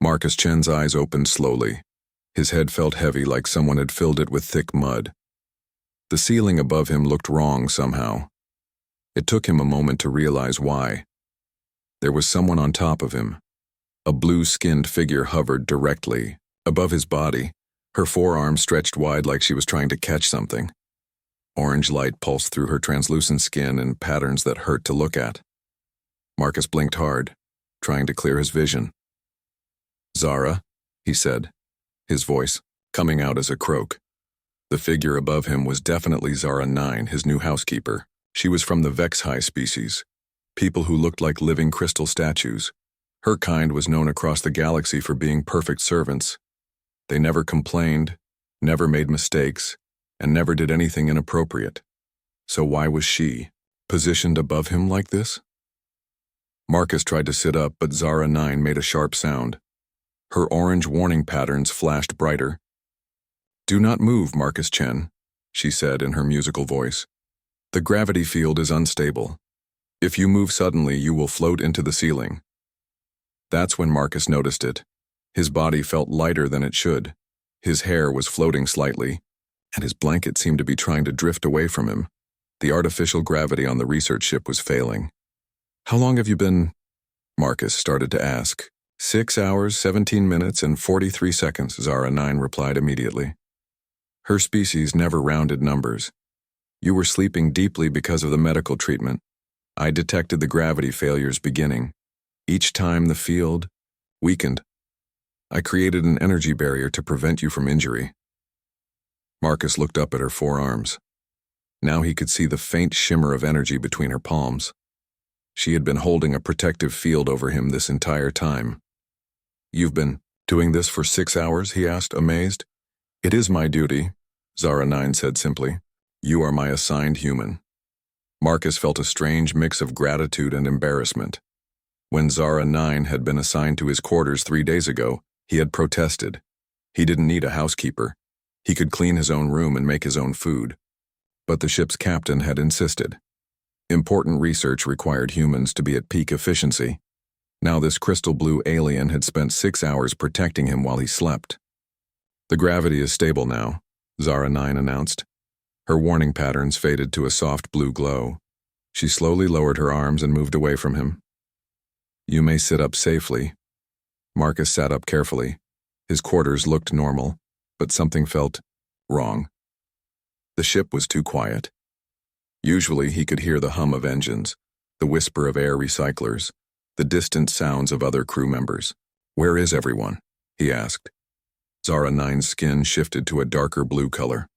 Marcus Chen's eyes opened slowly. His head felt heavy, like someone had filled it with thick mud. The ceiling above him looked wrong somehow. It took him a moment to realize why. There was someone on top of him. A blue-skinned figure hovered directly above his body, her forearms stretched wide like she was trying to catch something. Orange light pulsed through her translucent skin in patterns that hurt to look at. Marcus blinked hard, trying to clear his vision. "Zara," he said, his voice coming out as a croak. The figure above him was definitely Zara 9, his new housekeeper. She was from the Vexhi species, people who looked like living crystal statues. Her kind was known across the galaxy for being perfect servants. They never complained, never made mistakes, and never did anything inappropriate. So why was she positioned above him like this? Marcus tried to sit up, but Zara 9 made a sharp sound. Her orange warning patterns flashed brighter. "Do not move, Marcus Chen," she said in her musical voice. "The gravity field is unstable. If you move suddenly, you will float into the ceiling." That's when Marcus noticed it. His body felt lighter than it should. His hair was floating slightly, and his blanket seemed to be trying to drift away from him. The artificial gravity on the research ship was failing. "How long have you been?" Marcus started to ask. 6 hours, 17 minutes, and 43 seconds, Zara 9 replied immediately. Her species never rounded numbers. "You were sleeping deeply because of the medical treatment. I detected the gravity failures beginning. Each time the field weakened. I created an energy barrier to prevent you from injury." Marcus looked up at her forearms. Now he could see the faint shimmer of energy between her palms. She had been holding a protective field over him this entire time. "You've been doing this for 6 hours?" he asked, amazed. "It is my duty," Zara 9 said simply. "You are my assigned human." Marcus felt a strange mix of gratitude and embarrassment. When Zara 9 had been assigned to his quarters 3 days ago, he had protested. He didn't need a housekeeper. He could clean his own room and make his own food. But the ship's captain had insisted. Important research required humans to be at peak efficiency. Now this crystal blue alien had spent 6 hours protecting him while he slept. "The gravity is stable now," Zara 9 announced. Her warning patterns faded to a soft blue glow. She slowly lowered her arms and moved away from him. "You may sit up safely." Marcus sat up carefully. His quarters looked normal, but something felt wrong. The ship was too quiet. Usually he could hear the hum of engines, the whisper of air recyclers, the distant sounds of other crew members. "Where is everyone?" he asked. Zara 9's skin shifted to a darker blue color.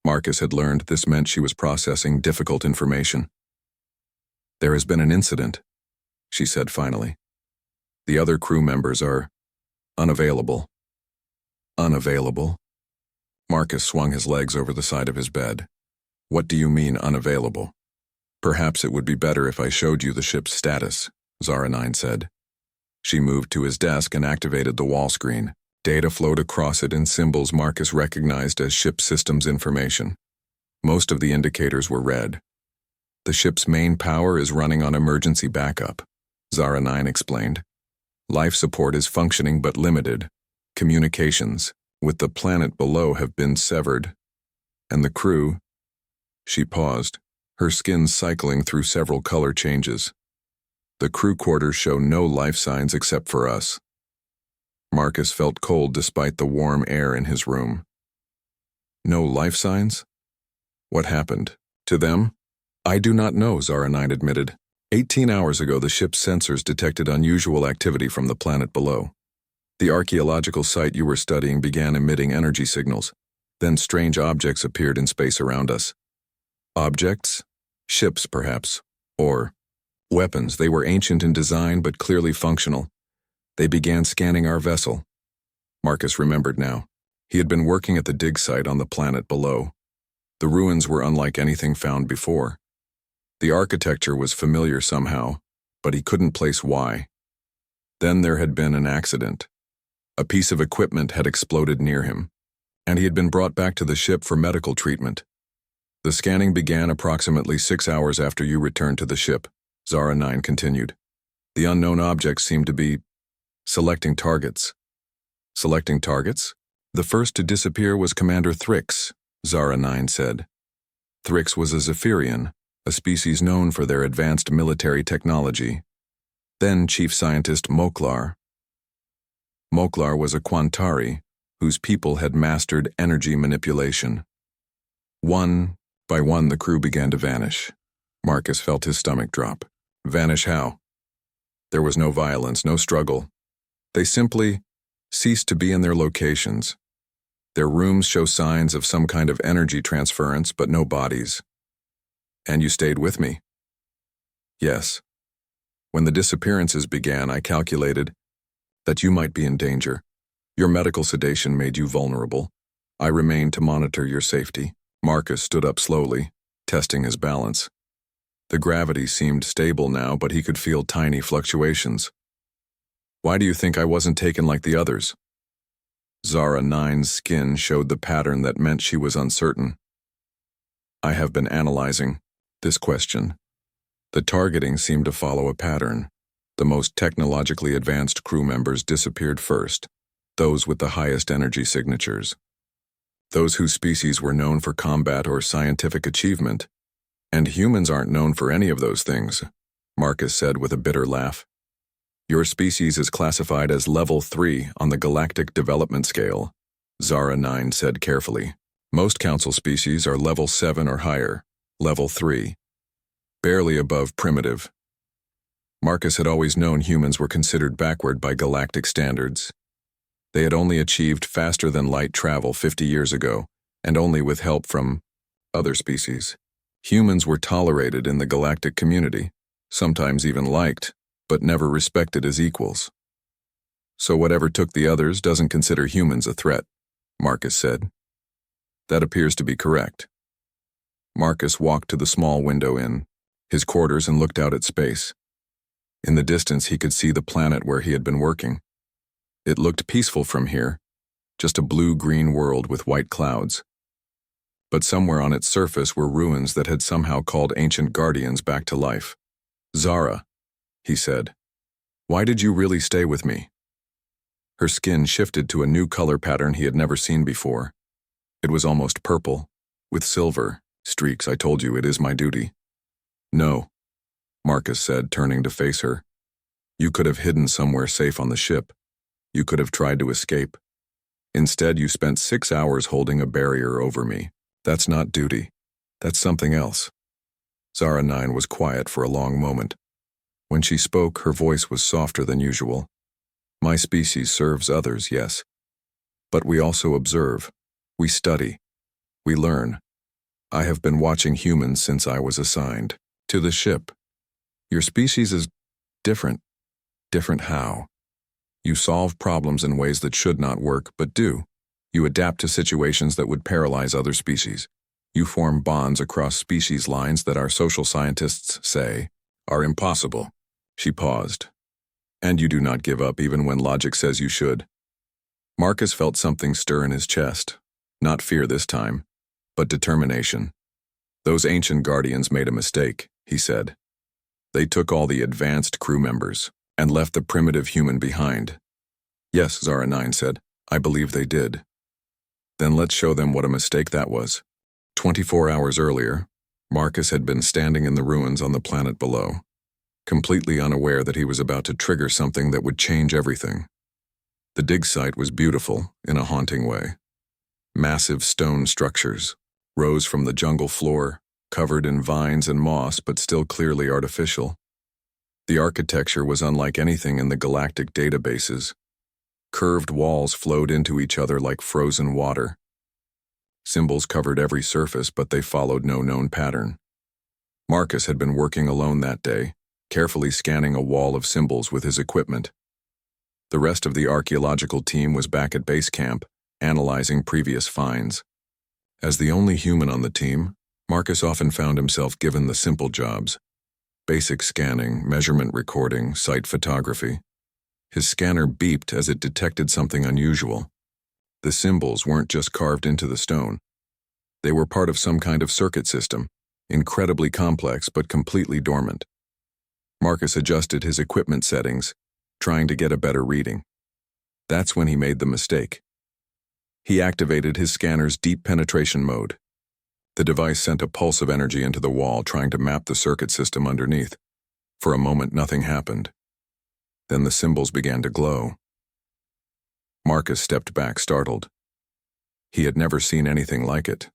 Marcus had learned this meant she was processing difficult information. "There has been an incident," she said finally. "The other crew members are unavailable." "Unavailable?" Marcus swung his legs over the side of his bed. "What do you mean, unavailable?" "Perhaps it would be better if I showed you the ship's status," Zara 9 said. She moved to his desk and activated the wall screen. Data flowed across it in symbols Marcus recognized as ship systems information. Most of the indicators were red. "The ship's main power is running on emergency backup," Zara 9 explained. "Life support is functioning but limited. Communications with the planet below have been severed. And the crew..." She paused, her skin cycling through several color changes. "The crew quarters show no life signs except for us." Marcus felt cold despite the warm air in his room. "No life signs? What happened to them?" "I do not know," Zara 9 admitted. 18 hours ago, the ship's sensors detected unusual activity from the planet below. The archaeological site you were studying began emitting energy signals. Then strange objects appeared in space around us. Objects? Ships, perhaps. Or weapons. They were ancient in design but clearly functional. They began scanning our vessel. Marcus remembered now. He had been working at the dig site on the planet below. The ruins were unlike anything found before. The architecture was familiar somehow, but he couldn't place why. Then there had been an accident. A piece of equipment had exploded near him, and he had been brought back to the ship for medical treatment. "The scanning began approximately 6 hours after you returned to the ship," Zara 9 continued. "The unknown objects seemed to be selecting targets. Selecting targets, the first to disappear was Commander Thrix, Zara 9 said. Thrix was a Zephyrian, a species known for their advanced military technology. Then Chief Scientist Moklar. Moklar was a Quantari, whose people had mastered energy manipulation. One by one, the crew began to vanish. Marcus felt his stomach drop. Vanish how? There was no violence, no struggle. They simply ceased to be in their locations. Their rooms show signs of some kind of energy transference, but no bodies. And you stayed with me? Yes. When the disappearances began, I calculated that you might be in danger. Your medical sedation made you vulnerable. I remained to monitor your safety. Marcus stood up slowly, testing his balance. The gravity seemed stable now, but he could feel tiny fluctuations. Why do you think I wasn't taken like the others? Zara 9's skin showed the pattern that meant she was uncertain. I have been analyzing this question. The targeting seemed to follow a pattern. The most technologically advanced crew members disappeared first, those with the highest energy signatures. Those whose species were known for combat or scientific achievement. And humans aren't known for any of those things, Marcus said with a bitter laugh. Your species is classified as level 3 on the Galactic Development Scale, Zara 9 said carefully. Most council species are level 7 or higher, level 3. Barely above primitive. Marcus had always known humans were considered backward by galactic standards. They had only achieved faster-than-light travel 50 years ago, and only with help from other species. Humans were tolerated in the galactic community, sometimes even liked, but never respected as equals. So whatever took the others doesn't consider humans a threat, Marcus said. That appears to be correct. Marcus walked to the small window in his quarters and looked out at space. In the distance he could see the planet where he had been working. It looked peaceful from here, just a blue-green world with white clouds. But somewhere on its surface were ruins that had somehow called ancient guardians back to life. Zara, he said, why did you really stay with me? Her skin shifted to a new color pattern he had never seen before. It was almost purple, with silver streaks. I told you it is my duty. No, Marcus said, turning to face her. You could have hidden somewhere safe on the ship. You could have tried to escape. Instead, you spent 6 hours holding a barrier over me. That's not duty. That's something else. Zara 9 was quiet for a long moment. When she spoke, her voice was softer than usual. My species serves others, yes. But we also observe. We study. We learn. I have been watching humans since I was assigned to the ship. Your species is different. Different how? You solve problems in ways that should not work, but do. You adapt to situations that would paralyze other species. You form bonds across species lines that our social scientists say are impossible. She paused. And you do not give up even when logic says you should. Marcus felt something stir in his chest. Not fear this time, but determination. Those ancient guardians made a mistake, he said. They took all the advanced crew members and left the primitive human behind. Yes, Zara 9 said. I believe they did. Then let's show them what a mistake that was. 24 hours earlier, Marcus had been standing in the ruins on the planet below, completely unaware that he was about to trigger something that would change everything. The dig site was beautiful in a haunting way. Massive stone structures rose from the jungle floor, covered in vines and moss but still clearly artificial. The architecture was unlike anything in the galactic databases. Curved walls flowed into each other like frozen water. Symbols covered every surface, but they followed no known pattern. Marcus had been working alone that day, carefully scanning a wall of symbols with his equipment. The rest of the archaeological team was back at base camp, analyzing previous finds. As the only human on the team, Marcus often found himself given the simple jobs: basic scanning, measurement recording, site photography. His scanner beeped as it detected something unusual. The symbols weren't just carved into the stone. They were part of some kind of circuit system, incredibly complex but completely dormant. Marcus adjusted his equipment settings, trying to get a better reading. That's when he made the mistake. He activated his scanner's deep penetration mode. The device sent a pulse of energy into the wall, trying to map the circuit system underneath. For a moment, nothing happened. Then the symbols began to glow. Marcus stepped back, startled. He had never seen anything like it.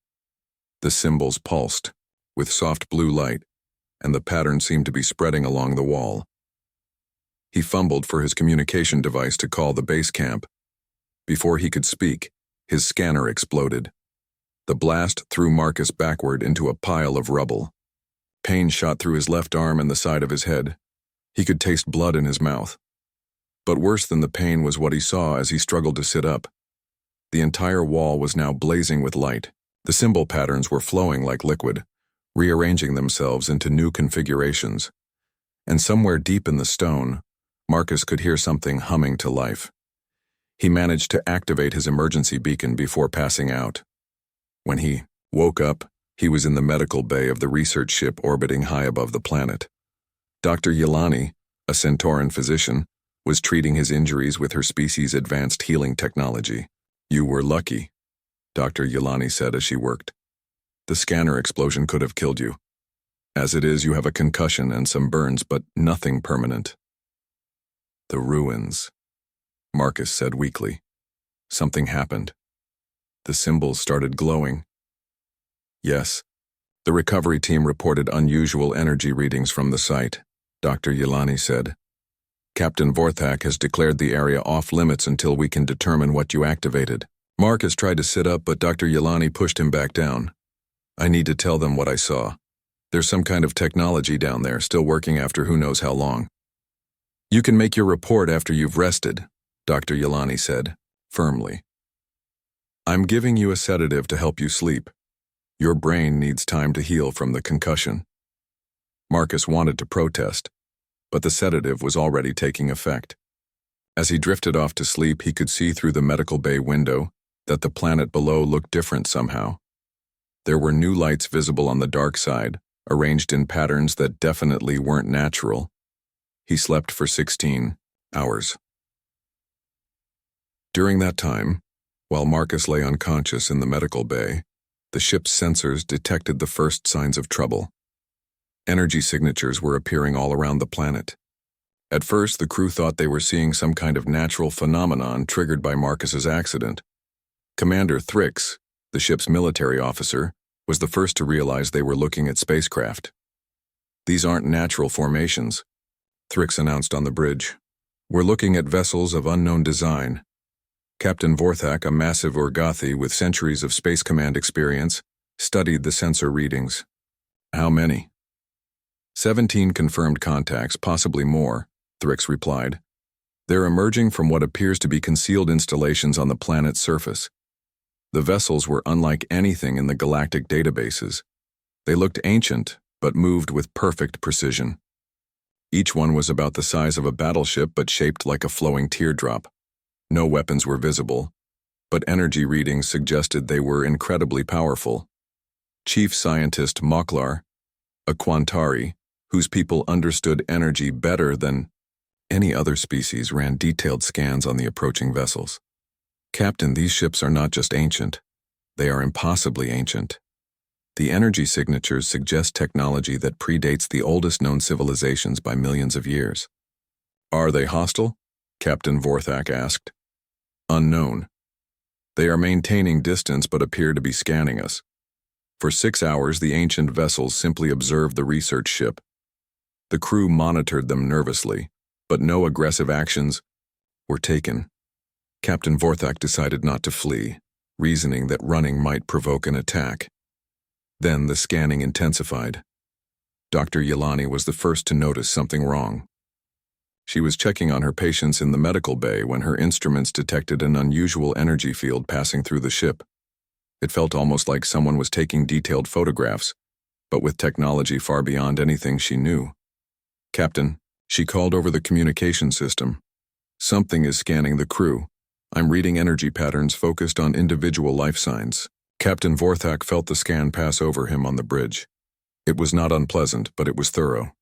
The symbols pulsed, with soft blue light, and the pattern seemed to be spreading along the wall. He fumbled for his communication device to call the base camp. Before he could speak, his scanner exploded. The blast threw Marcus backward into a pile of rubble. Pain shot through his left arm and the side of his head. He could taste blood in his mouth. But worse than the pain was what he saw as he struggled to sit up. The entire wall was now blazing with light. The symbol patterns were flowing like liquid, rearranging themselves into new configurations. And somewhere deep in the stone, Marcus could hear something humming to life. He managed to activate his emergency beacon before passing out. When he woke up, he was in the medical bay of the research ship orbiting high above the planet. Dr. Yelani, a Centauran physician, was treating his injuries with her species' advanced healing technology. "You were lucky," Dr. Yelani said as she worked. "The scanner explosion could have killed you. As it is, you have a concussion and some burns, but nothing permanent." "The ruins," Marcus said weakly. Something happened. The symbols started glowing. "Yes." The recovery team reported unusual energy readings from the site, Dr. Yelani said. "Captain Vorthak has declared the area off-limits until we can determine what you activated." Marcus tried to sit up, but Dr. Yelani pushed him back down. "I need to tell them what I saw. There's some kind of technology down there, still working after who knows how long." "You can make your report after you've rested," Dr. Yelani said, firmly. "I'm giving you a sedative to help you sleep. Your brain needs time to heal from the concussion." Marcus wanted to protest, but the sedative was already taking effect. As he drifted off to sleep, he could see through the medical bay window that the planet below looked different somehow. There were new lights visible on the dark side, arranged in patterns that definitely weren't natural. He slept for 16 hours. During that time, while Marcus lay unconscious in the medical bay, the ship's sensors detected the first signs of trouble. Energy signatures were appearing all around the planet. At first, the crew thought they were seeing some kind of natural phenomenon triggered by Marcus's accident. Commander Thrix, the ship's military officer, was the first to realize they were looking at spacecraft. "These aren't natural formations," Thrix announced on the bridge. "We're looking at vessels of unknown design." Captain Vorthak, a massive Urgathi with centuries of Space Command experience, studied the sensor readings. "How many?" 17 confirmed contacts, possibly more, Thrix replied. "They're emerging from what appears to be concealed installations on the planet's surface." The vessels were unlike anything in the galactic databases. They looked ancient, but moved with perfect precision. Each one was about the size of a battleship but shaped like a flowing teardrop. No weapons were visible, but energy readings suggested they were incredibly powerful. Chief Scientist Moklar, a Quantari, whose people understood energy better than any other species, ran detailed scans on the approaching vessels. "Captain, these ships are not just ancient. They are impossibly ancient. The energy signatures suggest technology that predates the oldest known civilizations by millions of years." "Are they hostile?" Captain Vorthak asked. "Unknown. They are maintaining distance but appear to be scanning us." For 6 hours, the ancient vessels simply observed the research ship. The crew monitored them nervously, but no aggressive actions were taken. Captain Vorthak decided not to flee, reasoning that running might provoke an attack. Then the scanning intensified. Dr. Yelani was the first to notice something wrong. She was checking on her patients in the medical bay when her instruments detected an unusual energy field passing through the ship. It felt almost like someone was taking detailed photographs, but with technology far beyond anything she knew. "Captain," she called over the communication system. "Something is scanning the crew. I'm reading energy patterns focused on individual life signs." Captain Vorthak felt the scan pass over him on the bridge. It was not unpleasant, but it was thorough.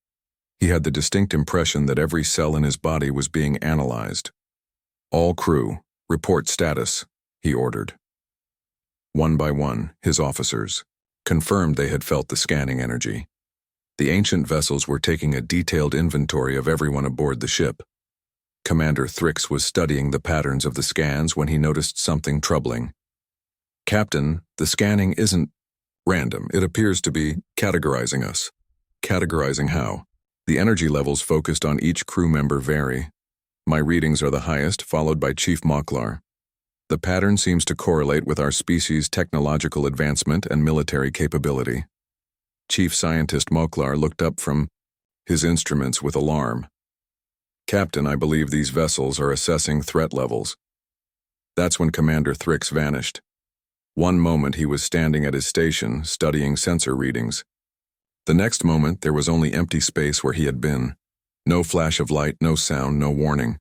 He had the distinct impression that every cell in his body was being analyzed. All crew, report status, he ordered. One by one, his officers confirmed they had felt the scanning energy. The ancient vessels were taking a detailed inventory of everyone aboard the ship. Commander Thrix was studying the patterns of the scans when he noticed something troubling. "Captain, the scanning isn't random. It appears to be categorizing us." "Categorizing how?" "The energy levels focused on each crew member vary. My readings are the highest, followed by Chief Moklar. The pattern seems to correlate with our species' technological advancement and military capability." Chief Scientist Moklar looked up from his instruments with alarm. "Captain, I believe these vessels are assessing threat levels." That's when Commander Thrix vanished. One moment he was standing at his station, studying sensor readings. The next moment there was only empty space where he had been. No flash of light, no sound, no warning.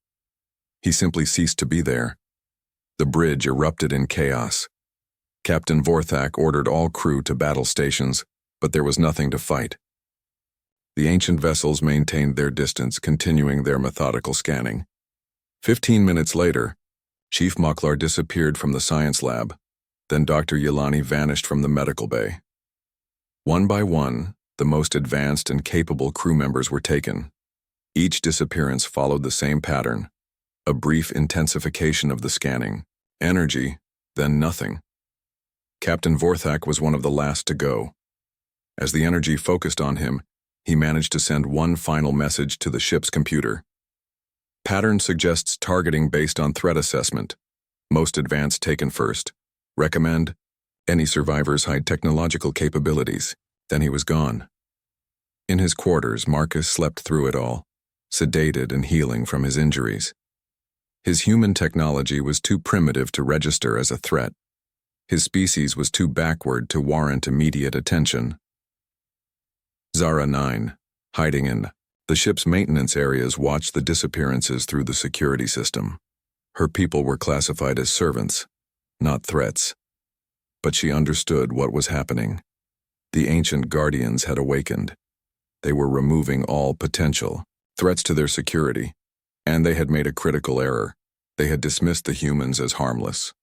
He simply ceased to be there. The bridge erupted in chaos. Captain Vorthak ordered all crew to battle stations, but there was nothing to fight. The ancient vessels maintained their distance, continuing their methodical scanning. 15 minutes later, Chief Moklar disappeared from the science lab. Then Dr. Yelani vanished from the medical bay. One by one, the most advanced and capable crew members were taken. Each disappearance followed the same pattern: a brief intensification of the scanning, energy, then nothing. Captain Vorthak was one of the last to go. As the energy focused on him, he managed to send one final message to the ship's computer. "Pattern suggests targeting based on threat assessment. Most advanced taken first. Recommend any survivors hide technological capabilities." Then he was gone. In his quarters, Marcus slept through it all, sedated and healing from his injuries. His human technology was too primitive to register as a threat. His species was too backward to warrant immediate attention. Zara 9, hiding in the ship's maintenance areas, watched the disappearances through the security system. Her people were classified as servants, not threats. But she understood what was happening. The ancient guardians had awakened. They were removing all potential threats to their security, and they had made a critical error. They had dismissed the humans as harmless.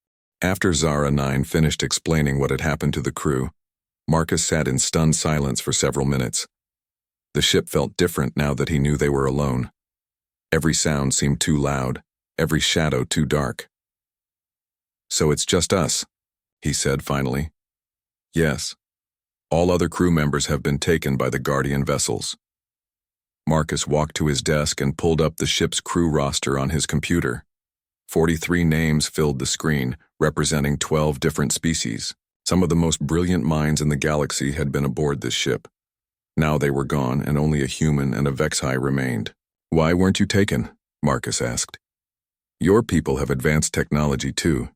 After Zara 9 finished explaining what had happened to the crew, Marcus sat in stunned silence for several minutes. The ship felt different now that he knew they were alone. Every sound seemed too loud, every shadow too dark. "So it's just us," he said finally. "Yes. All other crew members have been taken by the Guardian vessels." Marcus walked to his desk and pulled up the ship's crew roster on his computer. 43 names filled the screen, representing 12 different species. Some of the most brilliant minds in the galaxy had been aboard this ship. Now they were gone, and only a human and a Vexhai remained. "Why weren't you taken?" Marcus asked. "Your people have advanced technology too."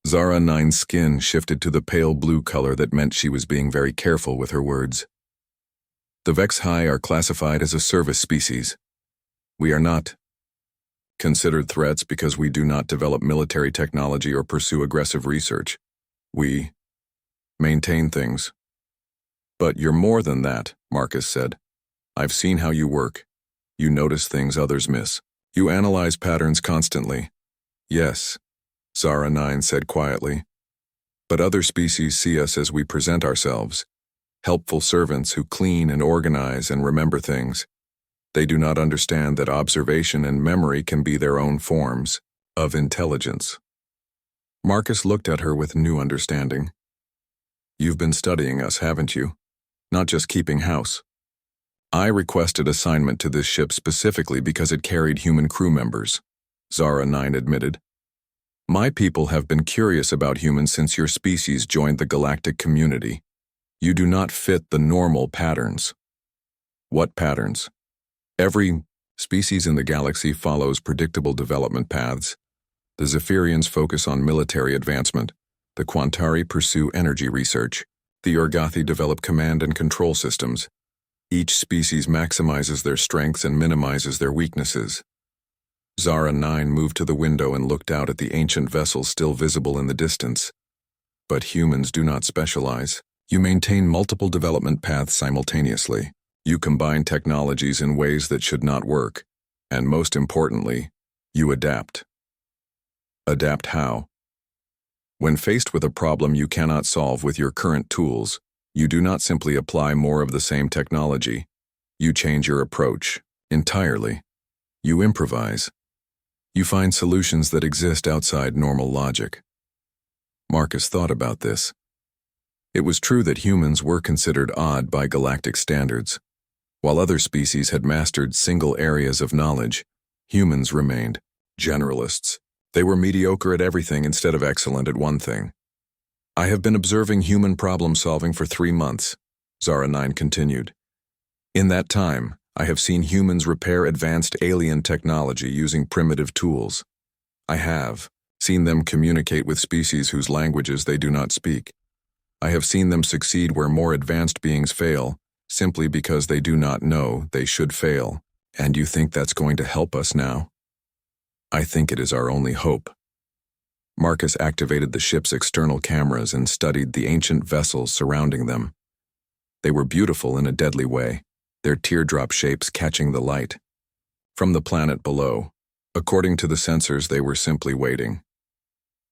Zara 9's skin shifted to the pale blue color that meant she was being very careful with her words. "The Vexhai are classified as a service species. We are not considered threats because we do not develop military technology or pursue aggressive research. We maintain things." "But you're more than that," Marcus said. "I've seen how you work. You notice things others miss. You analyze patterns constantly." "Yes," Zara 9 said quietly. "But other species see us as we present ourselves. Helpful servants who clean and organize and remember things. They do not understand that observation and memory can be their own forms of intelligence." Marcus looked at her with new understanding. "You've been studying us, haven't you? Not just keeping house." "I requested assignment to this ship specifically because it carried human crew members," Zara 9 admitted. "My people have been curious about humans since your species joined the galactic community. You do not fit the normal patterns." "What patterns?" "Every species in the galaxy follows predictable development paths. The Zephyrians focus on military advancement. The Quantari pursue energy research. The Orgathi develop command and control systems. Each species maximizes their strengths and minimizes their weaknesses." Zara 9 moved to the window and looked out at the ancient vessels still visible in the distance. "But humans do not specialize. You maintain multiple development paths simultaneously. You combine technologies in ways that should not work. And most importantly, you adapt." Adapt how? When faced with a problem you cannot solve with your current tools, you do not simply apply more of the same technology. You change your approach entirely. You improvise. You find solutions that exist outside normal logic. Marcus thought about this. It was true that humans were considered odd by galactic standards. While other species had mastered single areas of knowledge, humans remained generalists. They were mediocre at everything instead of excellent at one thing. I have been observing human problem-solving for 3 months, Zara 9 continued. In that time, I have seen humans repair advanced alien technology using primitive tools. I have seen them communicate with species whose languages they do not speak. I have seen them succeed where more advanced beings fail, simply because they do not know they should fail. And you think that's going to help us now? I think it is our only hope. Marcus activated the ship's external cameras and studied the ancient vessels surrounding them. They were beautiful in a deadly way, their teardrop shapes catching the light. From the planet below, according to the sensors, they were simply waiting.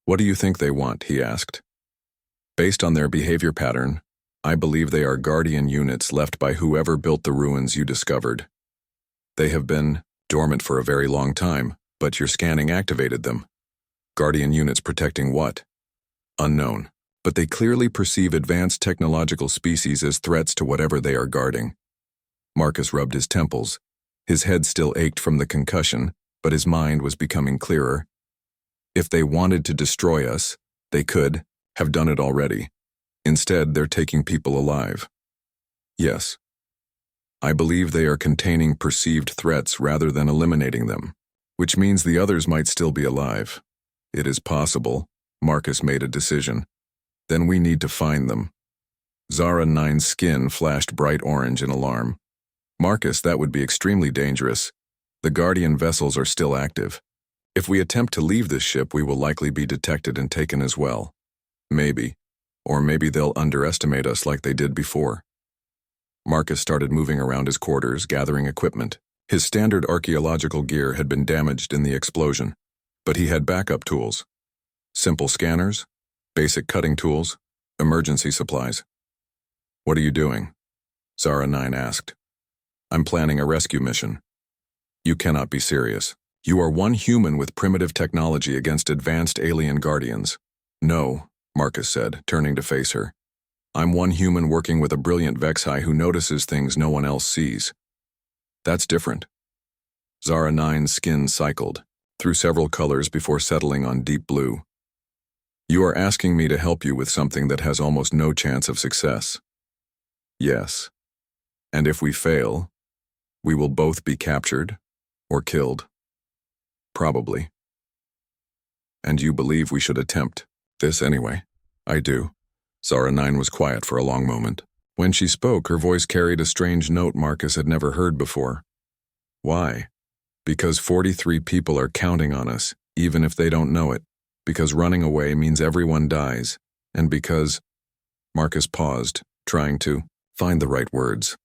What do you think they want? He asked. Based on their behavior pattern, I believe they are guardian units left by whoever built the ruins you discovered. They have been dormant for a very long time, but your scanning activated them. Guardian units protecting what? Unknown, but they clearly perceive advanced technological species as threats to whatever they are guarding. Marcus rubbed his temples. His head still ached from the concussion, but his mind was becoming clearer. If they wanted to destroy us, they could have done it already. Instead, they're taking people alive. Yes. I believe they are containing perceived threats rather than eliminating them, which means the others might still be alive. It is possible. Marcus made a decision. Then we need to find them. Zara 9's skin flashed bright orange in alarm. Marcus, that would be extremely dangerous. The Guardian vessels are still active. If we attempt to leave this ship, we will likely be detected and taken as well. Maybe. Or maybe they'll underestimate us like they did before. Marcus started moving around his quarters, gathering equipment. His standard archaeological gear had been damaged in the explosion, but he had backup tools. Simple scanners, basic cutting tools, emergency supplies. What are you doing? Zara 9 asked. I'm planning a rescue mission. You cannot be serious. You are one human with primitive technology against advanced alien guardians. No, Marcus said, turning to face her. I'm one human working with a brilliant Vexi who notices things no one else sees. That's different. Zara 9's skin cycled through several colors before settling on deep blue. You are asking me to help you with something that has almost no chance of success. Yes. And if we fail, we will both be captured or killed. Probably. And you believe we should attempt this anyway? I do. Zara 9 was quiet for a long moment. When she spoke, her voice carried a strange note Marcus had never heard before. Why? Because 43 people are counting on us, even if they don't know it. Because running away means everyone dies. And because... Marcus paused, trying to find the right words.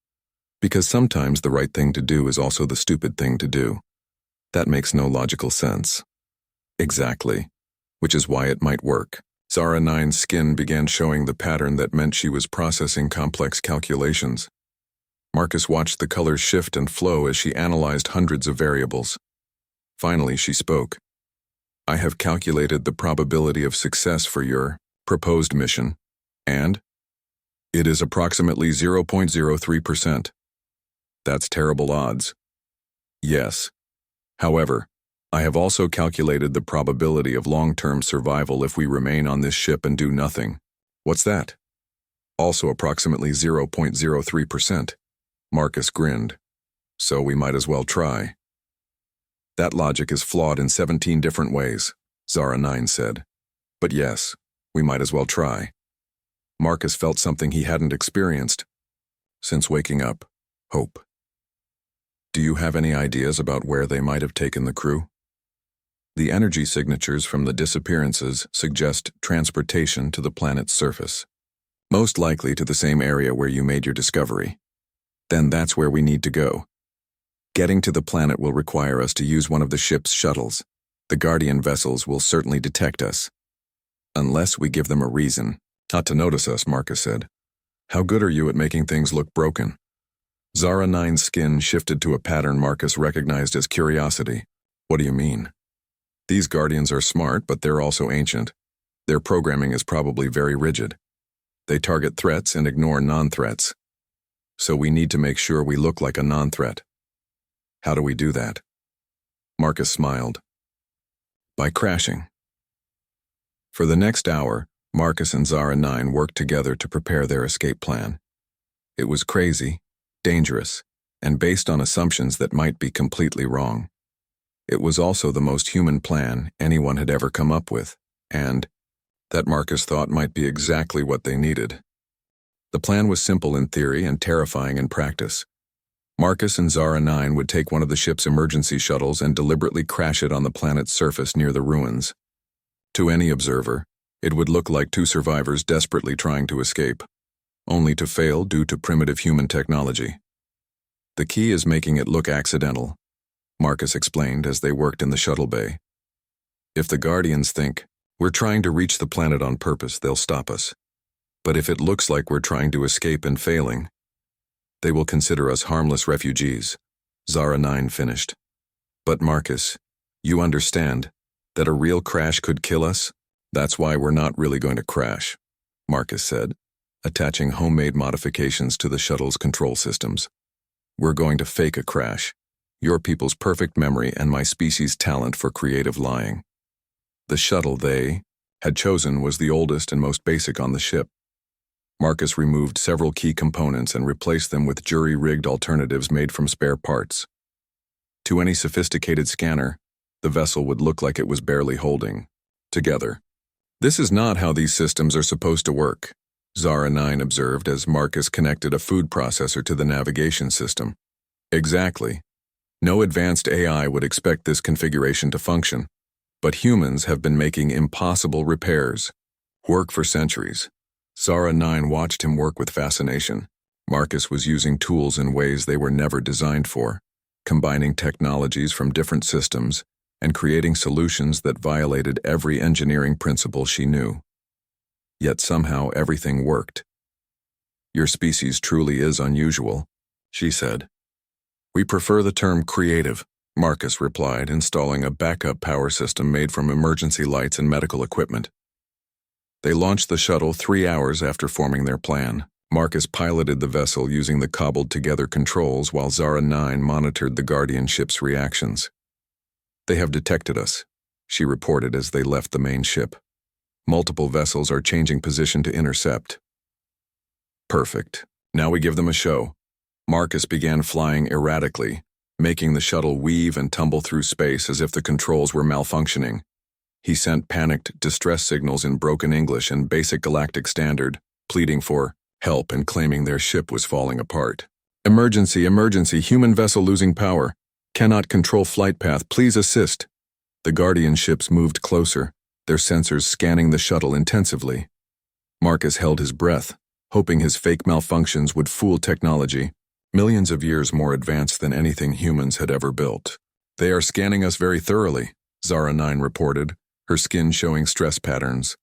Because sometimes the right thing to do is also the stupid thing to do. That makes no logical sense. Exactly. Which is why it might work. Zara 9's skin began showing the pattern that meant she was processing complex calculations. Marcus watched the colors shift and flow as she analyzed hundreds of variables. Finally, she spoke. I have calculated the probability of success for your proposed mission, and it is approximately 0.03%. That's terrible odds. Yes. However, I have also calculated the probability of long-term survival if we remain on this ship and do nothing. What's that? Also approximately 0.03%. Marcus grinned. So we might as well try. That logic is flawed in 17 different ways, Zara 9 said. But yes, we might as well try. Marcus felt something he hadn't experienced since waking up. Hope. Do you have any ideas about where they might have taken the crew? The energy signatures from the disappearances suggest transportation to the planet's surface. Most likely to the same area where you made your discovery. Then that's where we need to go. Getting to the planet will require us to use one of the ship's shuttles. The Guardian vessels will certainly detect us. Unless we give them a reason. Not to notice us, Marcus said. How good are you at making things look broken? Zara 9's skin shifted to a pattern Marcus recognized as curiosity. What do you mean? These Guardians are smart, but they're also ancient. Their programming is probably very rigid. They target threats and ignore non-threats. So we need to make sure we look like a non-threat. How do we do that? Marcus smiled. By crashing. For the next hour, Marcus and Zara 9 worked together to prepare their escape plan. It was crazy, dangerous, and based on assumptions that might be completely wrong. It was also the most human plan anyone had ever come up with, and that Marcus thought might be exactly what they needed. The plan was simple in theory and terrifying in practice. Marcus and Zara 9 would take one of the ship's emergency shuttles and deliberately crash it on the planet's surface near the ruins. To any observer, it would look like two survivors desperately trying to escape, only to fail due to primitive human technology. The key is making it look accidental, Marcus explained as they worked in the shuttle bay. If the Guardians think, we're trying to reach the planet on purpose, they'll stop us. But if it looks like we're trying to escape and failing, they will consider us harmless refugees, Zara 9 finished. But Marcus, you understand that a real crash could kill us? That's why we're not really going to crash, Marcus said, attaching homemade modifications to the shuttle's control systems. We're going to fake a crash. Your people's perfect memory and my species' talent for creative lying. The shuttle they had chosen was the oldest and most basic on the ship. Marcus removed several key components and replaced them with jury-rigged alternatives made from spare parts. To any sophisticated scanner, the vessel would look like it was barely holding together. This is not how these systems are supposed to work, Zara 9 observed as Marcus connected a food processor to the navigation system. Exactly. No advanced AI would expect this configuration to function, but humans have been making impossible repairs. Work for centuries. Zara 9 watched him work with fascination. Marcus was using tools in ways they were never designed for, combining technologies from different systems and creating solutions that violated every engineering principle she knew. Yet somehow everything worked. Your species truly is unusual, she said. We prefer the term creative, Marcus replied, installing a backup power system made from emergency lights and medical equipment. They launched the shuttle 3 hours after forming their plan. Marcus piloted the vessel using the cobbled-together controls while Zara 9 monitored the Guardian ship's reactions. They have detected us, she reported as they left the main ship. Multiple vessels are changing position to intercept. Perfect. Now we give them a show. Marcus began flying erratically, making the shuttle weave and tumble through space as if the controls were malfunctioning. He sent panicked distress signals in broken English and basic galactic standard, pleading for help and claiming their ship was falling apart. Emergency, emergency, human vessel losing power. Cannot control flight path, please assist. The Guardian ships moved closer, their sensors scanning the shuttle intensively. Marcus held his breath, hoping his fake malfunctions would fool technology, millions of years more advanced than anything humans had ever built. They are scanning us very thoroughly, Zara 9 reported, her skin showing stress patterns.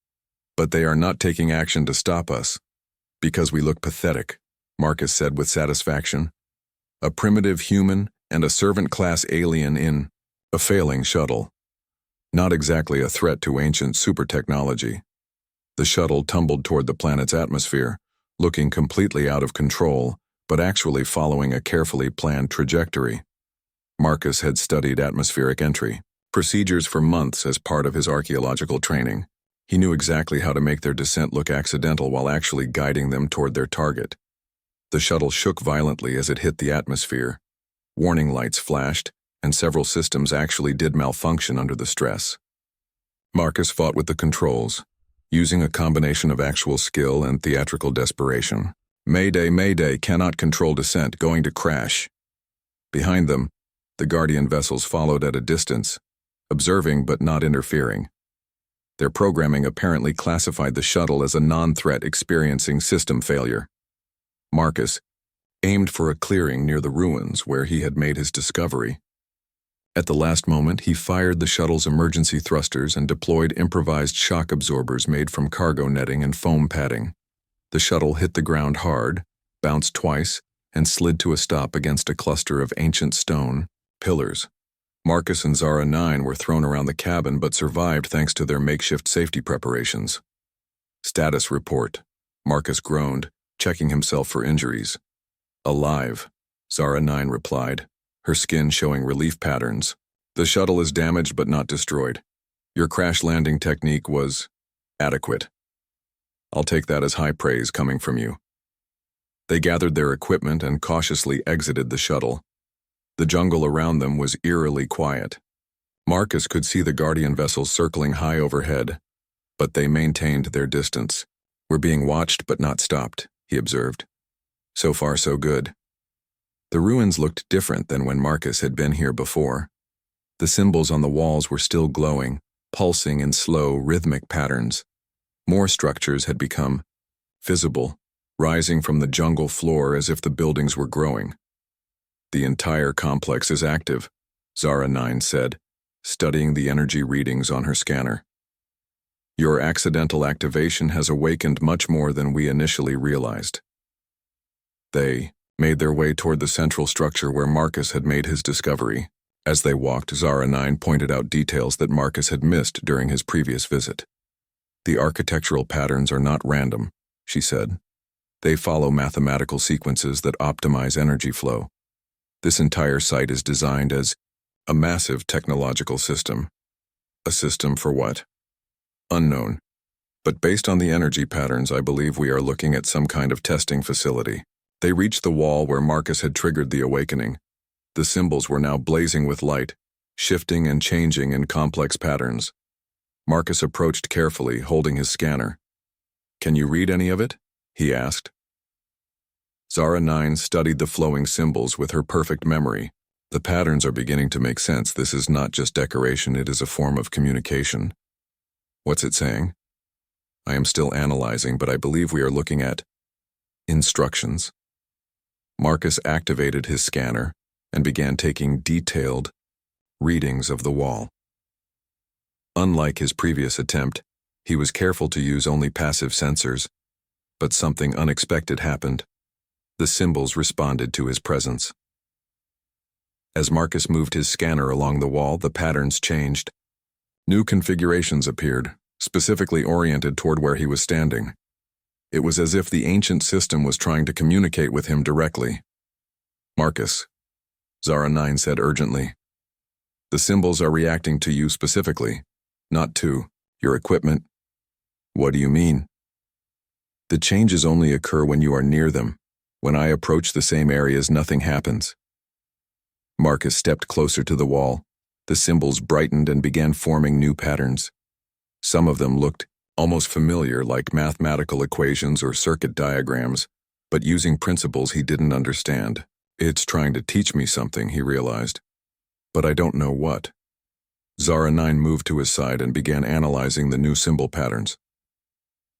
But they are not taking action to stop us. Because we look pathetic, Marcus said with satisfaction. A primitive human and a servant-class alien in a failing shuttle. Not exactly a threat to ancient super technology. The shuttle tumbled toward the planet's atmosphere, looking completely out of control, but actually following a carefully planned trajectory. Marcus had studied atmospheric entry procedures for months as part of his archaeological training. He knew exactly how to make their descent look accidental while actually guiding them toward their target. The shuttle shook violently as it hit the atmosphere. Warning lights flashed, and several systems actually did malfunction under the stress. Marcus fought with the controls, using a combination of actual skill and theatrical desperation. Mayday, mayday, cannot control descent, going to crash. Behind them, the Guardian vessels followed at a distance, observing but not interfering. Their programming apparently classified the shuttle as a non-threat experiencing system failure. Marcus aimed for a clearing near the ruins where he had made his discovery. At the last moment, he fired the shuttle's emergency thrusters and deployed improvised shock absorbers made from cargo netting and foam padding. The shuttle hit the ground hard, bounced twice, and slid to a stop against a cluster of ancient stone pillars. Marcus and Zara 9 were thrown around the cabin but survived thanks to their makeshift safety preparations. Status report. Marcus groaned, checking himself for injuries. Alive, Zara 9 replied, her skin showing relief patterns. The shuttle is damaged but not destroyed. Your crash landing technique was adequate. I'll take that as high praise coming from you. They gathered their equipment and cautiously exited the shuttle. The jungle around them was eerily quiet. Marcus could see the Guardian vessels circling high overhead, but they maintained their distance. We're being watched but not stopped, he observed. So far so good. The ruins looked different than when Marcus had been here before. The symbols on the walls were still glowing, pulsing in slow, rhythmic patterns. More structures had become visible, rising from the jungle floor as if the buildings were growing. The entire complex is active, Zara 9 said, studying the energy readings on her scanner. Your accidental activation has awakened much more than we initially realized. They made their way toward the central structure where Marcus had made his discovery. As they walked, Zara 9 pointed out details that Marcus had missed during his previous visit. The architectural patterns are not random, she said. They follow mathematical sequences that optimize energy flow. This entire site is designed as a massive technological system. A system for what? Unknown. But based on the energy patterns, I believe we are looking at some kind of testing facility. They reached the wall where Marcus had triggered the awakening. The symbols were now blazing with light, shifting and changing in complex patterns. Marcus approached carefully, holding his scanner. Can you read any of it? He asked. Zara 9 studied the flowing symbols with her perfect memory. The patterns are beginning to make sense. This is not just decoration, it is a form of communication. What's it saying? I am still analyzing, but I believe we are looking at instructions. Marcus activated his scanner and began taking detailed readings of the wall. Unlike his previous attempt, he was careful to use only passive sensors, but something unexpected happened. The symbols responded to his presence. As Marcus moved his scanner along the wall, the patterns changed. New configurations appeared, specifically oriented toward where he was standing. It was as if the ancient system was trying to communicate with him directly. Marcus, Zara 9 said urgently. The symbols are reacting to you specifically, not to your equipment. What do you mean? The changes only occur when you are near them. When I approach the same areas, nothing happens. Marcus stepped closer to the wall. The symbols brightened and began forming new patterns. Some of them looked almost familiar, like mathematical equations or circuit diagrams, but using principles he didn't understand. It's trying to teach me something, he realized. But I don't know what. Zara 9 moved to his side and began analyzing the new symbol patterns.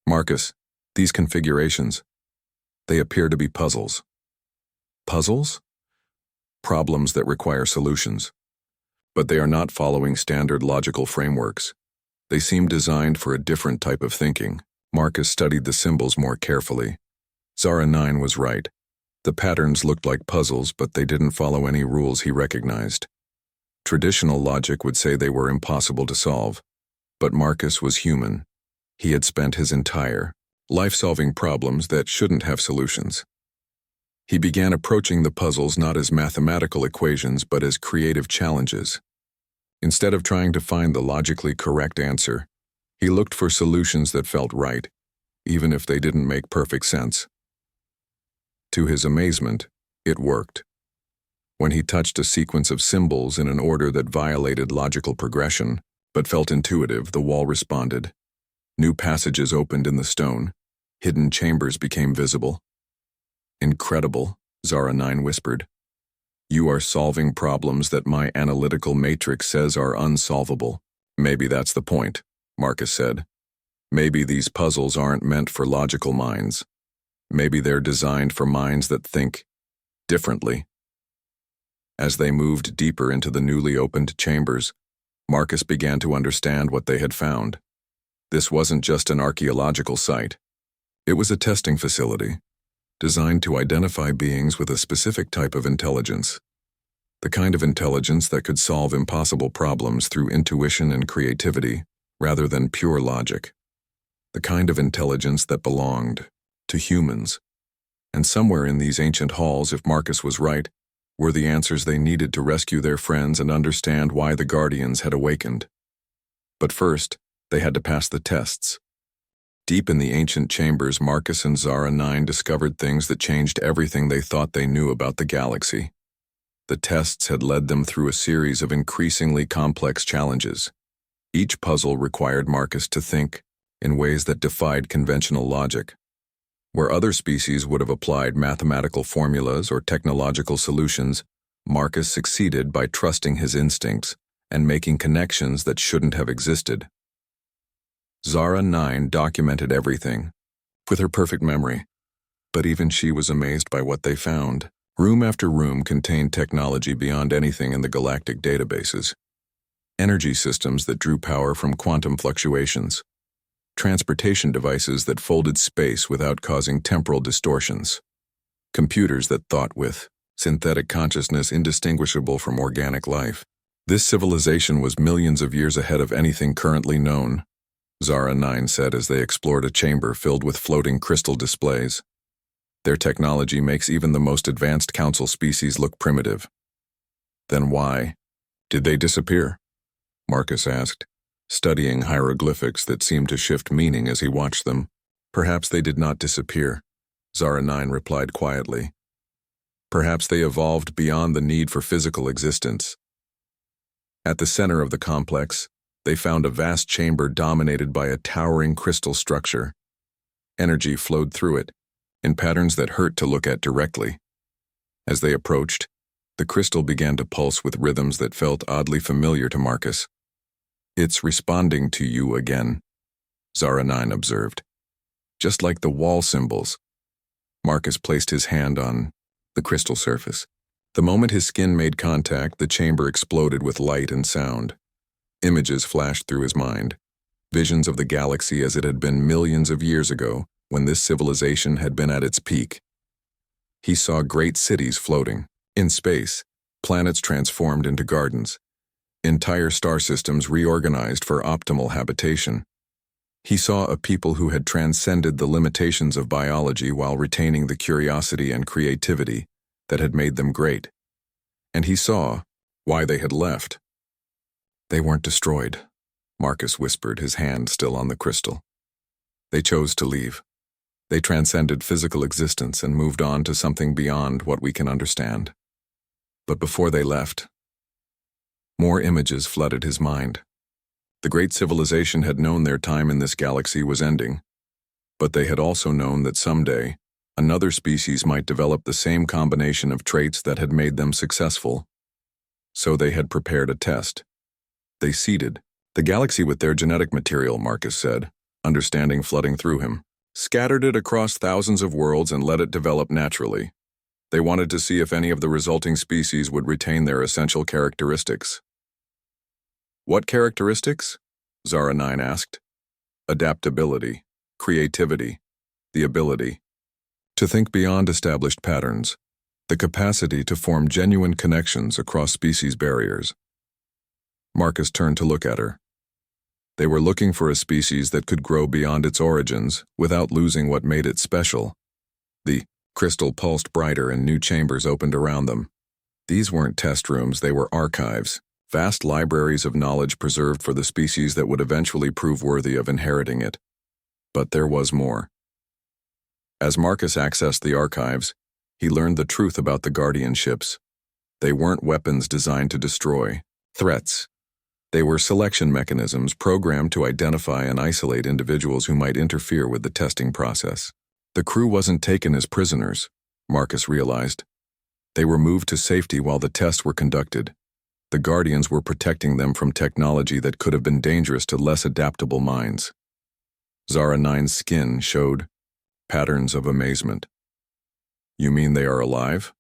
Marcus, these configurations, they appear to be puzzles. Puzzles? Problems that require solutions. But they are not following standard logical frameworks. They seem designed for a different type of thinking. Marcus studied the symbols more carefully. Zara 9 was right. The patterns looked like puzzles, but they didn't follow any rules he recognized. Traditional logic would say they were impossible to solve. But Marcus was human. He had spent his entire life solving problems that shouldn't have solutions. He began approaching the puzzles not as mathematical equations but as creative challenges. Instead of trying to find the logically correct answer, he looked for solutions that felt right, even if they didn't make perfect sense. To his amazement, it worked. When he touched a sequence of symbols in an order that violated logical progression, but felt intuitive, the wall responded. New passages opened in the stone. Hidden chambers became visible. Incredible, Zara 9 whispered. You are solving problems that my analytical matrix says are unsolvable. Maybe that's the point, Marcus said. Maybe these puzzles aren't meant for logical minds. Maybe they're designed for minds that think differently. As they moved deeper into the newly opened chambers, Marcus began to understand what they had found. This wasn't just an archaeological site. It was a testing facility, designed to identify beings with a specific type of intelligence. The kind of intelligence that could solve impossible problems through intuition and creativity, rather than pure logic. The kind of intelligence that belonged to humans. And somewhere in these ancient halls, if Marcus was right, were the answers they needed to rescue their friends and understand why the Guardians had awakened. But first, they had to pass the tests. Deep in the ancient chambers, Marcus and Zara 9 discovered things that changed everything they thought they knew about the galaxy. The tests had led them through a series of increasingly complex challenges. Each puzzle required Marcus to think in ways that defied conventional logic. Where other species would have applied mathematical formulas or technological solutions, Marcus succeeded by trusting his instincts and making connections that shouldn't have existed. Zara 9 documented everything, with her perfect memory, but even she was amazed by what they found. Room after room contained technology beyond anything in the galactic databases. Energy systems that drew power from quantum fluctuations. Transportation devices that folded space without causing temporal distortions. Computers that thought with synthetic consciousness indistinguishable from organic life. This civilization was millions of years ahead of anything currently known, Zara 9 said as they explored a chamber filled with floating crystal displays. Their technology makes even the most advanced council species look primitive. Then why did they disappear? Marcus asked, studying hieroglyphics that seemed to shift meaning as he watched them. Perhaps they did not disappear, Zara 9 replied quietly. Perhaps they evolved beyond the need for physical existence. At the center of the complex, they found a vast chamber dominated by a towering crystal structure. Energy flowed through it, in patterns that hurt to look at directly. As they approached, the crystal began to pulse with rhythms that felt oddly familiar to Marcus. It's responding to you again, Zara 9 observed. Just like the wall symbols. Marcus placed his hand on the crystal surface. The moment his skin made contact, the chamber exploded with light and sound. Images flashed through his mind, visions of the galaxy as it had been millions of years ago, when this civilization had been at its peak. He saw great cities floating in space, planets transformed into gardens, entire star systems reorganized for optimal habitation. He saw a people who had transcended the limitations of biology while retaining the curiosity and creativity that had made them great. And he saw why they had left. They weren't destroyed, Marcus whispered, his hand still on the crystal. They chose to leave. They transcended physical existence and moved on to something beyond what we can understand. But before they left, more images flooded his mind. The great civilization had known their time in this galaxy was ending, but they had also known that someday, another species might develop the same combination of traits that had made them successful. So they had prepared a test. They seeded the galaxy with their genetic material, Marcus said, understanding flooding through him. Scattered it across thousands of worlds and let it develop naturally. They wanted to see if any of the resulting species would retain their essential characteristics. What characteristics? Zara 9 asked. Adaptability, creativity, the ability to think beyond established patterns, the capacity to form genuine connections across species barriers. Marcus turned to look at her. They were looking for a species that could grow beyond its origins without losing what made it special. The crystal pulsed brighter and new chambers opened around them. These weren't test rooms, they were archives, vast libraries of knowledge preserved for the species that would eventually prove worthy of inheriting it. But there was more. As Marcus accessed the archives, he learned the truth about the Guardian ships. They weren't weapons designed to destroy threats. They were selection mechanisms programmed to identify and isolate individuals who might interfere with the testing process. The crew wasn't taken as prisoners, Marcus realized. They were moved to safety while the tests were conducted. The Guardians were protecting them from technology that could have been dangerous to less adaptable minds. Zara 9's skin showed patterns of amazement. You mean they are alive?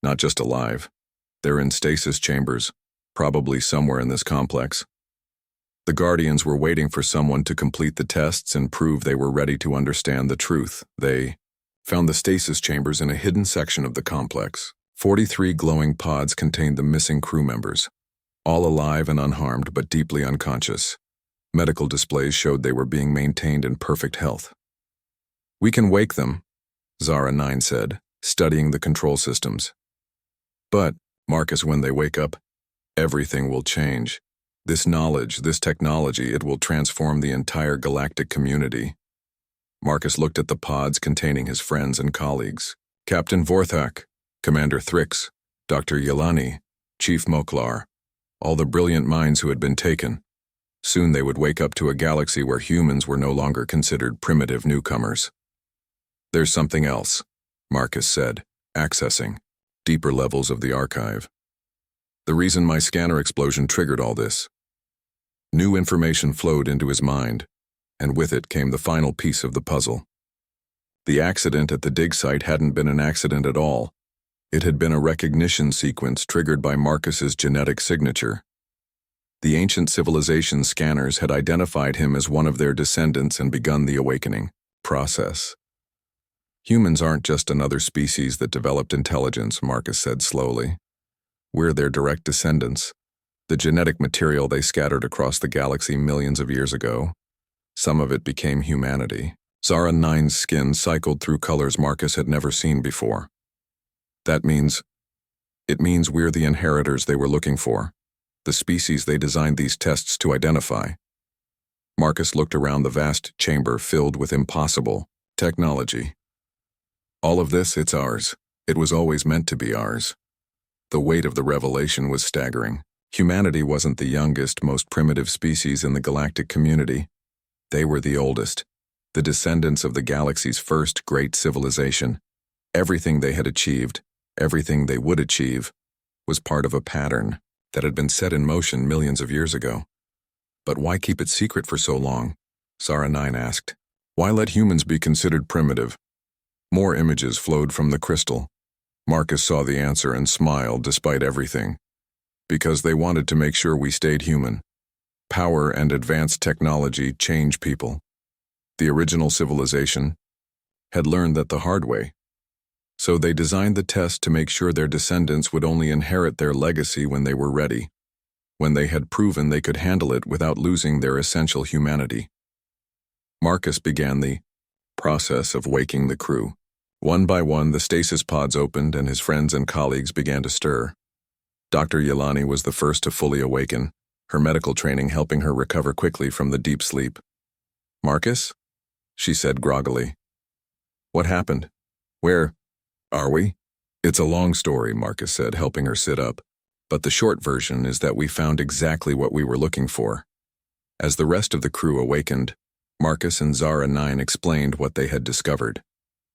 Not just alive. They're in stasis chambers, probably somewhere in this complex. The Guardians were waiting for someone to complete the tests and prove they were ready to understand the truth. They found the stasis chambers in a hidden section of the complex. 43 glowing pods contained the missing crew members, all alive and unharmed but deeply unconscious. Medical displays showed they were being maintained in perfect health. "We can wake them," Zara 9 said, studying the control systems. "But, Marcus, when they wake up, everything will change. This knowledge, this technology, it will transform the entire galactic community." Marcus looked at the pods containing his friends and colleagues. Captain Vorthak, Commander Thrix, Dr. Yelani, Chief Moklar, all the brilliant minds who had been taken. Soon they would wake up to a galaxy where humans were no longer considered primitive newcomers. "There's something else," Marcus said, accessing deeper levels of the archive. "The reason my scanner explosion triggered all this." New information flowed into his mind, and with it came the final piece of the puzzle. The accident at the dig site hadn't been an accident at all. It had been a recognition sequence triggered by Marcus's genetic signature. The ancient civilization scanners had identified him as one of their descendants and begun the awakening process. "Humans aren't just another species that developed intelligence," Marcus said slowly. "We're their direct descendants, the genetic material they scattered across the galaxy millions of years ago. Some of it became humanity." Zara 9's skin cycled through colors Marcus had never seen before. It means we're the inheritors they were looking for, the species they designed these tests to identify." Marcus looked around the vast chamber filled with impossible technology. "All of this, it's ours. It was always meant to be ours." The weight of the revelation was staggering. Humanity wasn't the youngest, most primitive species in the galactic community. They were the oldest, the descendants of the galaxy's first great civilization. Everything they had achieved, everything they would achieve, was part of a pattern that had been set in motion millions of years ago. "But why keep it secret for so long?" Zara 9 asked. "Why let humans be considered primitive?" More images flowed from the crystal. Marcus saw the answer and smiled despite everything. "Because they wanted to make sure we stayed human. Power and advanced technology change people. The original civilization had learned that the hard way. So they designed the test to make sure their descendants would only inherit their legacy when they were ready, when they had proven they could handle it without losing their essential humanity." Marcus began the process of waking the crew. One by one, the stasis pods opened and his friends and colleagues began to stir. Dr. Yelani was the first to fully awaken, her medical training helping her recover quickly from the deep sleep. "Marcus?" she said groggily. "What happened? Where are we?" "It's a long story," Marcus said, helping her sit up. "But the short version is that we found exactly what we were looking for." As the rest of the crew awakened, Marcus and Zara 9 explained what they had discovered.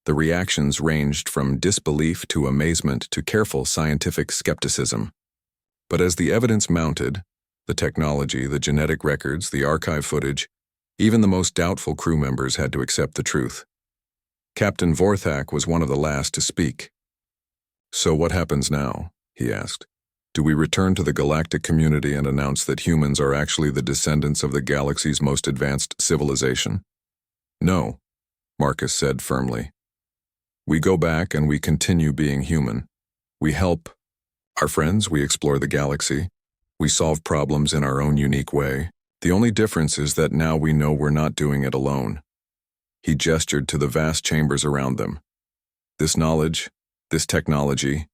The reactions ranged from disbelief to amazement to careful scientific skepticism. But as the evidence mounted, the technology, the genetic records, the archive footage, even the most doubtful crew members had to accept the truth. Captain Vorthak was one of the last to speak. "So what happens now?" he asked. "Do we return to the galactic community and announce that humans are actually the descendants of the galaxy's most advanced civilization?" "No," Marcus said firmly. "We go back and we continue being human. We help our friends, we explore the galaxy. We solve problems in our own unique way. The only difference is that now we know we're not doing it alone." He gestured to the vast chambers around them. "This knowledge, this technology,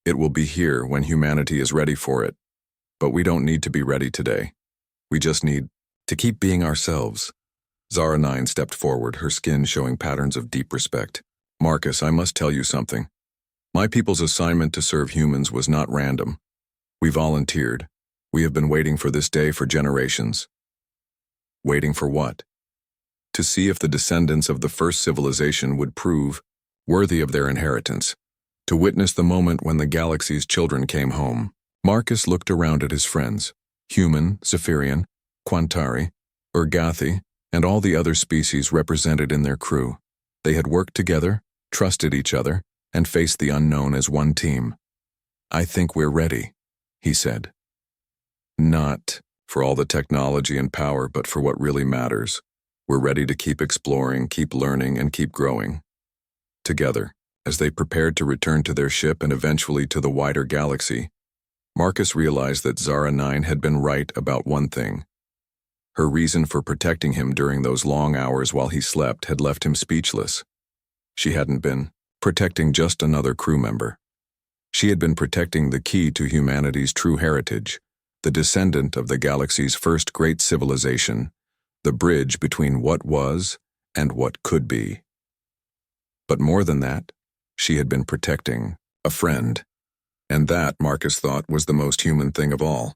it will be here when humanity is ready for it. But we don't need to be ready today. We just need to keep being ourselves." Zara 9 stepped forward, her skin showing patterns of deep respect. "Marcus, I must tell you something. My people's assignment to serve humans was not random. We volunteered. We have been waiting for this day for generations." "Waiting for what?" "To see if the descendants of the first civilization would prove worthy of their inheritance. To witness the moment when the galaxy's children came home." Marcus looked around at his friends, human, Zephyrian, Quantari, Urgathi, and all the other species represented in their crew. They had worked together, trusted each other, and faced the unknown as one team. "I think we're ready," he said. "Not for all the technology and power, but for what really matters. We're ready to keep exploring, keep learning, and keep growing." Together, as they prepared to return to their ship and eventually to the wider galaxy, Marcus realized that Zara 9 had been right about one thing. Her reason for protecting him during those long hours while he slept had left him speechless. She hadn't been protecting just another crew member. She had been protecting the key to humanity's true heritage, the descendant of the galaxy's first great civilization, the bridge between what was and what could be. But more than that, she had been protecting a friend. And that, Marcus thought, was the most human thing of all.